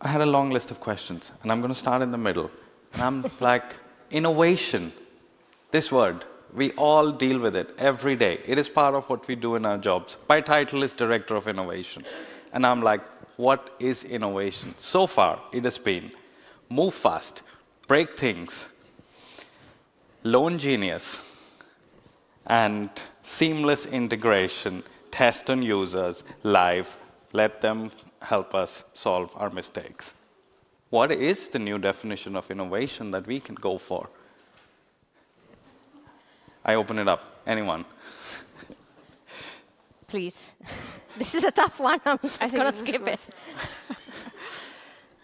I had a long list of questions, and I'm going to start in the middle. And I'm like, innovation, this word, we all deal with it every day. It is part of what we do in our jobs. My title is Director of Innovation. And I'm like, what is innovation? So far, it has been move fast, break things, lone genius, and seamless integration, test on users, live, let them help us solve our mistakes. What is the new definition of innovation that we can go for? I open it up. Anyone? Please. This is a tough one. I'm just going to skip it.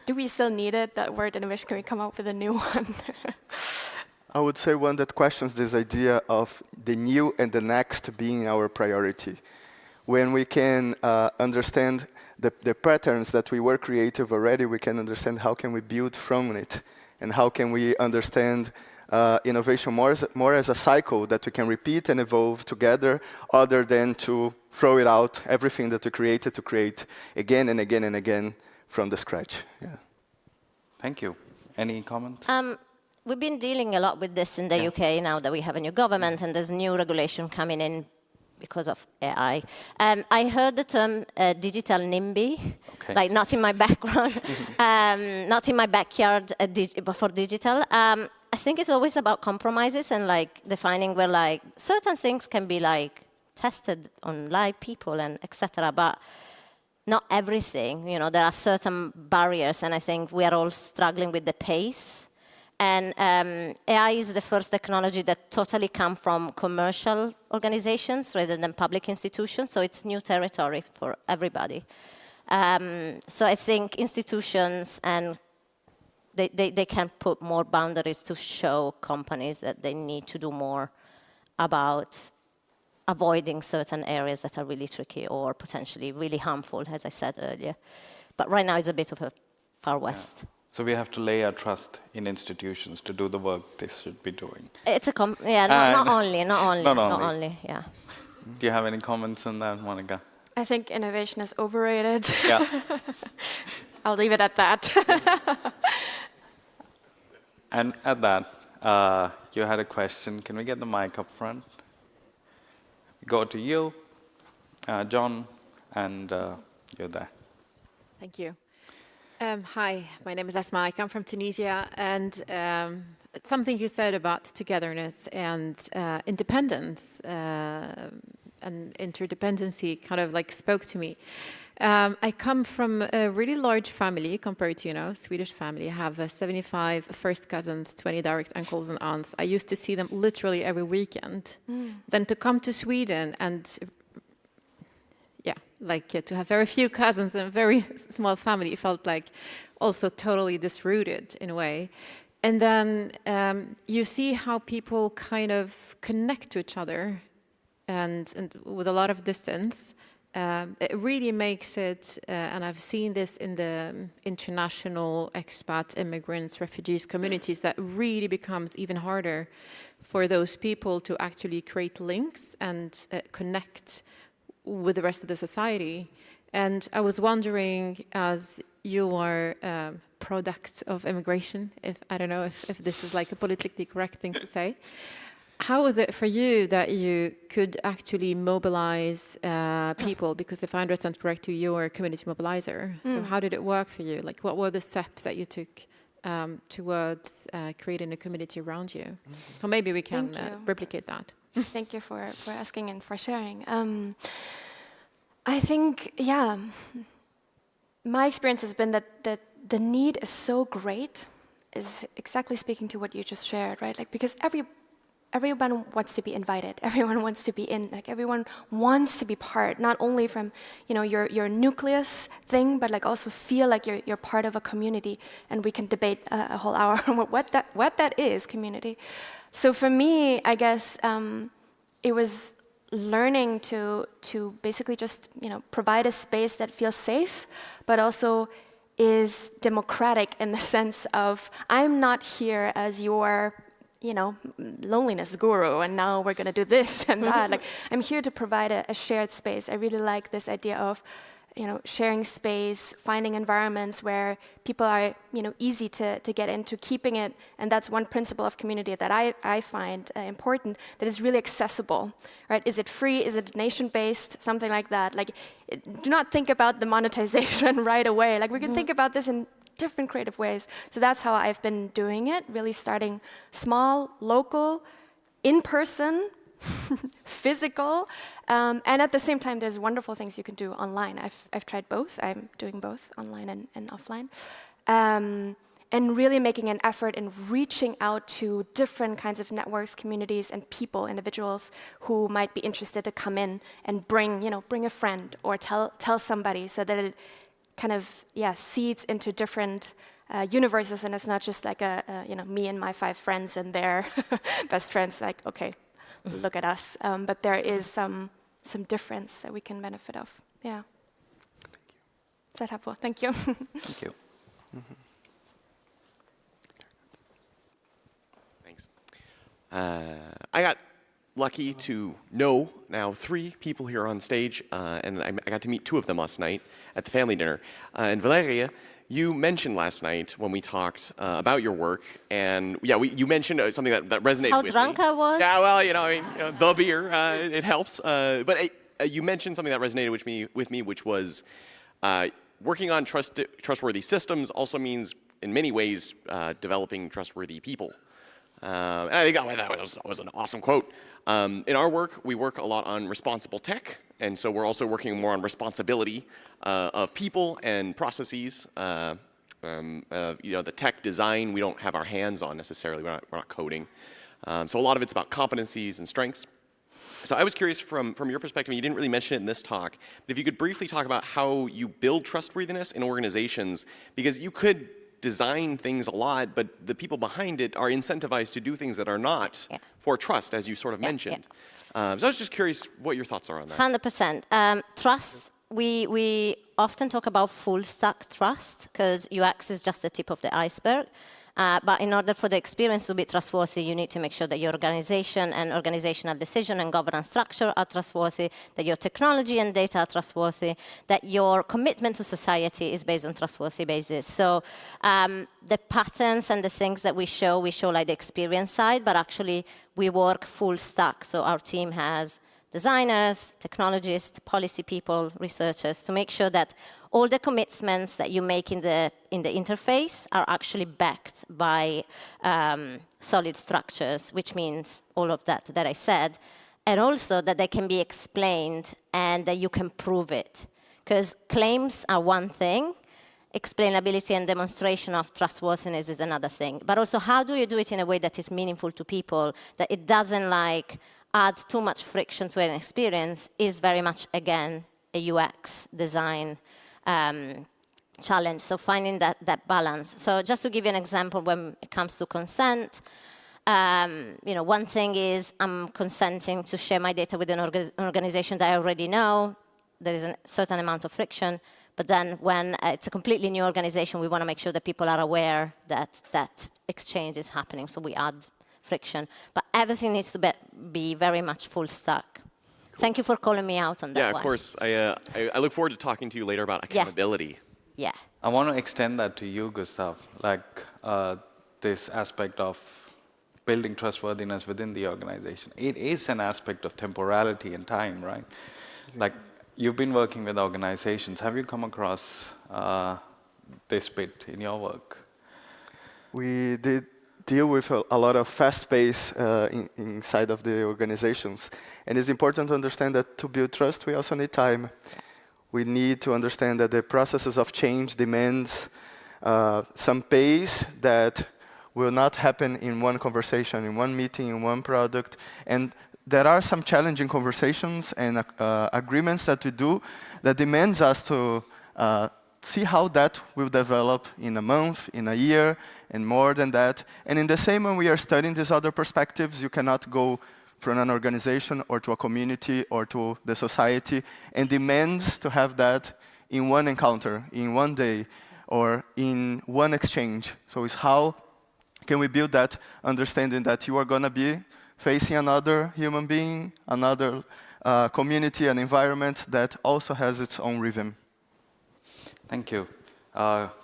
Do we still need it, that word innovation? Can we come up with a new one? I would say one that questions this idea of the new and the next being our priority. When we can understand the patterns that we were creative already, we can understand how can we build from it, and how can we understand innovation more as a cycle that we can repeat and evolve together, other than to throw it out, everything that we created, to create again and again and again from the scratch. Yeah. Thank you. Any comments? We've been dealing a lot with this in the UK now that we have a new government and there's new regulation coming in because of AI. I heard the term digital NIMBY, like not in my background, not in my backyard, but for digital. I think it's always about compromises and like defining where like certain things can be like tested on live people and etc. But not everything. You know, there are certain barriers, and I think we are all struggling with the pace. And AI is the first technology that totally comes from commercial organizations rather than public institutions, so it's new territory for everybody. So I think institutions and they can put more boundaries to show companies that they need to do more about avoiding certain areas that are really tricky or potentially really harmful, as I said earlier. But right now it's a bit of a far west. Yeah. So we have to lay our trust in institutions to do the work they should be doing. It's a not only. Yeah. Do you have any comments on that, Monika? I think innovation is overrated. Yeah. I'll leave it at that. And at that, you had a question. Can we get the mic up front? Go to you, John, and you're there. Thank you. Hi, my name is Asma. I come from Tunisia, and something you said about togetherness and independence and interdependency kind of like spoke to me. I come from a really large family compared to, Swedish family. I have 75 first cousins, 20 direct uncles and aunts. I used to see them literally every weekend. Then to come to Sweden and to have very few cousins and a very small family, it felt like also totally disrooted in a way. And then you see how people kind of connect to each other and with a lot of distance. It really makes it, and I've seen this in the international expat, immigrants, refugees communities, that really becomes even harder for those people to actually create links and connect with the rest of the society. And I was wondering, as you are a product of immigration, I don't know if this is like a politically correct thing to say, how was it for you that you could actually mobilize people? Because if I understand correctly, you are a community mobilizer. So how did it work for you? Like, what were the steps that you took towards creating a community around you? Or maybe we can replicate that. Thank you for asking and for sharing. I think, my experience has been that the need is so great, is exactly speaking to what you just shared, right? Like, because everyone wants to be invited, everyone wants to be in, like everyone wants to be part, not only from your nucleus thing, but like also feel like you're part of a community, and we can debate a whole hour on what that is, community. So for me, I guess it was learning to basically just provide a space that feels safe, but also is democratic in the sense of I'm not here as your loneliness guru, and now we're going to do this and that. Like, I'm here to provide a shared space. I really like this idea of sharing space, finding environments where people are, easy to get into, keeping it, and that's one principle of community that I find important, that is really accessible, right? Is it free? Is it nation-based? Something like that. Like, do not think about the monetization right away. Like, we can think about this in different creative ways. So that's how I've been doing it, really starting small, local, in person, physical, and at the same time, there's wonderful things you can do online. I've tried both. I'm doing both online and offline, and really making an effort in reaching out to different kinds of networks, communities, and people, individuals who might be interested to come in and bring a friend or tell somebody, so that it kind of seeds into different universes, and it's not just like me and my 5 friends and their best friends. Like, okay, look at us. But there is some difference that we can benefit of. Yeah. Is that helpful? Thank you. Thank you. Thanks. I got lucky to know now 3 people here on stage, and I got to meet 2 of them last night at the family dinner. And Valeria, you mentioned last night when we talked about your work, and you mentioned something that resonated How with drunk me. I was? Yeah, well, the beer, it helps. But you mentioned something that resonated with me, which was working on trustworthy systems also means, in many ways, developing trustworthy people. And I think that was an awesome quote. In our work, we work a lot on responsible tech, and so we're also working more on responsibility of people and processes. The tech design, we don't have our hands on necessarily. We're not coding. So a lot of it's about competencies and strengths. So I was curious from your perspective, you didn't really mention it in this talk, but if you could briefly talk about how you build trustworthiness in organizations, because you could design things a lot, but the people behind it are incentivized to do things that are not for trust, as you sort of mentioned. So I was just curious what your thoughts are on that. 100%. Trust, we often talk about full stack trust, because UX is just the tip of the iceberg. But in order for the experience to be trustworthy, you need to make sure that your organization and organizational decision and governance structure are trustworthy, that your technology and data are trustworthy, that your commitment to society is based on trustworthy basis. So the patterns and the things that we show like the experience side, but actually we work full stack. So our team has designers, technologists, policy people, researchers, to make sure that all the commitments that you make in the interface are actually backed by solid structures, which means all of that I said, and also that they can be explained and that you can prove it. Because claims are one thing, explainability and demonstration of trustworthiness is another thing. But also, how do you do it in a way that is meaningful to people, that it doesn't add too much friction to an experience, is very much, again, a UX design challenge. So finding that balance. So just to give you an example, when it comes to consent, one thing is I'm consenting to share my data with an organization that I already know. There is a certain amount of friction. But then when it's a completely new organization, we want to make sure that people are aware that that exchange is happening. So we add friction. But everything needs to be very much full stack. Cool. Thank you for calling me out on that one. Yeah, of course. I look forward to talking to you later about accountability. Yeah. I want to extend that to you, Gustavo, this aspect of building trustworthiness within the organization. It is an aspect of temporality and time, right? Like, you've been working with organizations. Have you come across this bit in your work? We did deal with a lot of fast pace inside of the organizations. And it's important to understand that to build trust, we also need time. We need to understand that the processes of change demands some pace that will not happen in one conversation, in one meeting, in one product. And there are some challenging conversations and agreements that we do that demands us to see how that will develop in a month, in a year, and more than that. And in the same way we are studying these other perspectives, you cannot go from an organization or to a community or to the society and demands to have that in one encounter, in one day, or in one exchange. So it's how can we build that understanding that you are going to be facing another human being, another community, an environment that also has its own rhythm. Thank you.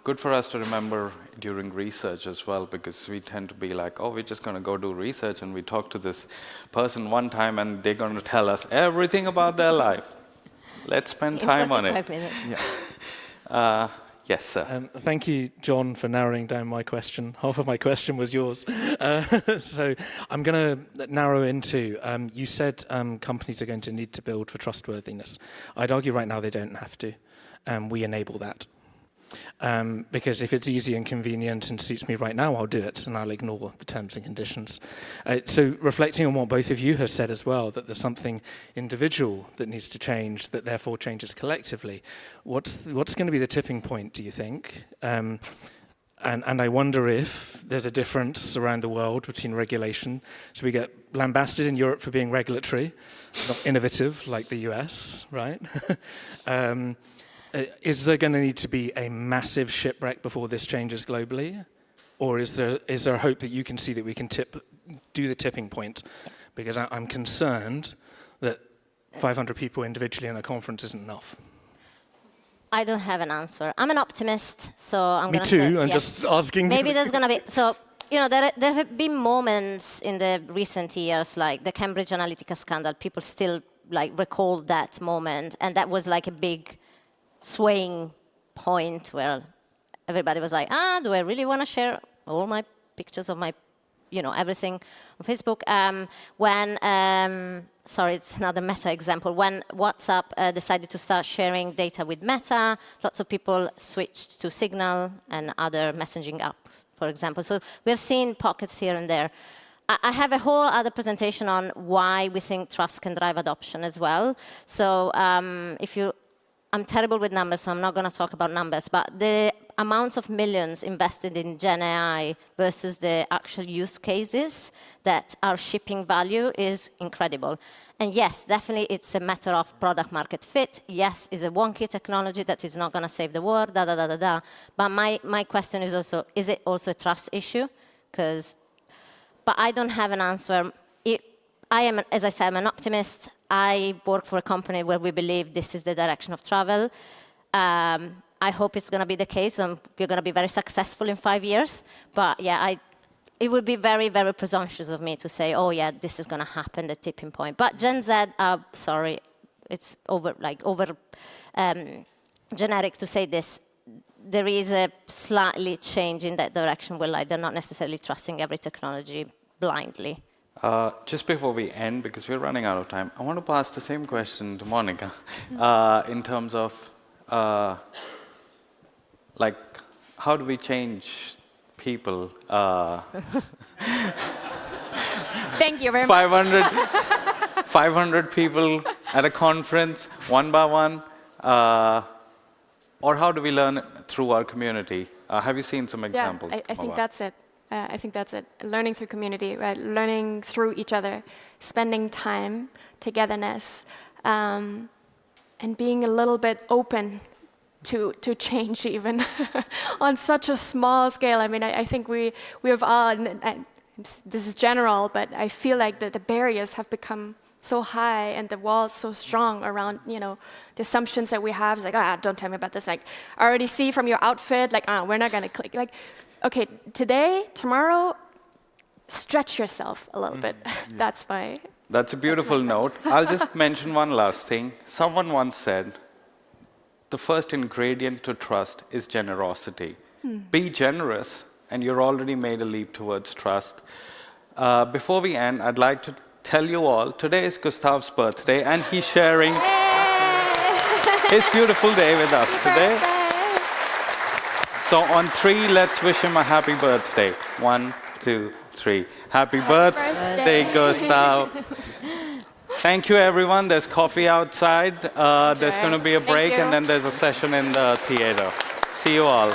Good for us to remember during research as well, because we tend to be like, oh, we're just going to go do research, and we talk to this person one time, and they're going to tell us everything about their life. Let's spend time on it. 45 minutes. Yeah. Yes, sir. Thank you, John, for narrowing down my question. Half of my question was yours. So I'm going to narrow into, you said companies are going to need to build for trustworthiness. I'd argue right now they don't have to. We enable that. Because if it's easy and convenient and suits me right now, I'll do it, and I'll ignore the terms and conditions. So reflecting on what both of you have said as well, that there's something individual that needs to change, that therefore changes collectively. What's going to be the tipping point, do you think? And I wonder if there's a difference around the world between regulation. So we get lambasted in Europe for being regulatory, not innovative like the US, right? Is there going to need to be a massive shipwreck before this changes globally? Or is there hope that you can see that we can do the tipping point? Because I'm concerned that 500 people individually in a conference isn't enough. I don't have an answer. I'm an optimist, so I'm going to say... Me too, I'm just asking. Maybe there's going to be... So, you know, there have been moments in the recent years, like the Cambridge Analytica scandal, people still like recall that moment, and that was like a big swaying point where everybody was like, do I really want to share all my pictures of my, everything on Facebook? Sorry, it's another Meta example. When WhatsApp decided to start sharing data with Meta, lots of people switched to Signal and other messaging apps, for example. So we're seeing pockets here and there. I have a whole other presentation on why we think trust can drive adoption as well. So I'm terrible with numbers, so I'm not going to talk about numbers, but the amounts of millions invested in Gen AI versus the actual use cases that are shipping value is incredible. And yes, definitely it's a matter of product market fit. Yes, it's a wonky technology that is not going to save the world, But my question is also, is it also a trust issue? But I don't have an answer. I am, as I said, I'm an optimist. I work for a company where we believe this is the direction of travel. I hope it's going to be the case, and we're going to be very successful in 5 years. But yeah, it would be very, very presumptuous of me to say, oh yeah, this is going to happen, the tipping point. But Gen Z, sorry, it's over generic to say this. There is a slightly change in that direction where like, they're not necessarily trusting every technology blindly. Just before we end, because we're running out of time, I want to pass the same question to Monika in terms of like, how do we change people? Thank you very much. 500 people at a conference, one by one, or how do we learn through our community? Have you seen some examples? Yeah, I think that's it. I think that's it. Learning through community, right? Learning through each other, spending time, togetherness, and being a little bit open to change even on such a small scale. I mean, I think we have all, and this is general, but I feel like the barriers have become so high and the walls so strong around, the assumptions that we have. It's like, don't tell me about this. Like, I already see from your outfit, like, we're not going to click. Like, okay, today, tomorrow, stretch yourself a little bit. That's my... That's a beautiful note. I'll just mention one last thing. Someone once said, the first ingredient to trust is generosity. Be generous, and you're already made a leap towards trust. Before we end, I'd like to tell you all, today is Gustavo's birthday, and he's sharing his beautiful day with us today. So on 3, let's wish him a happy birthday. 1, 2, 3. Happy birthday, Gustavo. Thank you, everyone. There's coffee outside. There's going to be a break, and then there's a session in the theater. See you all.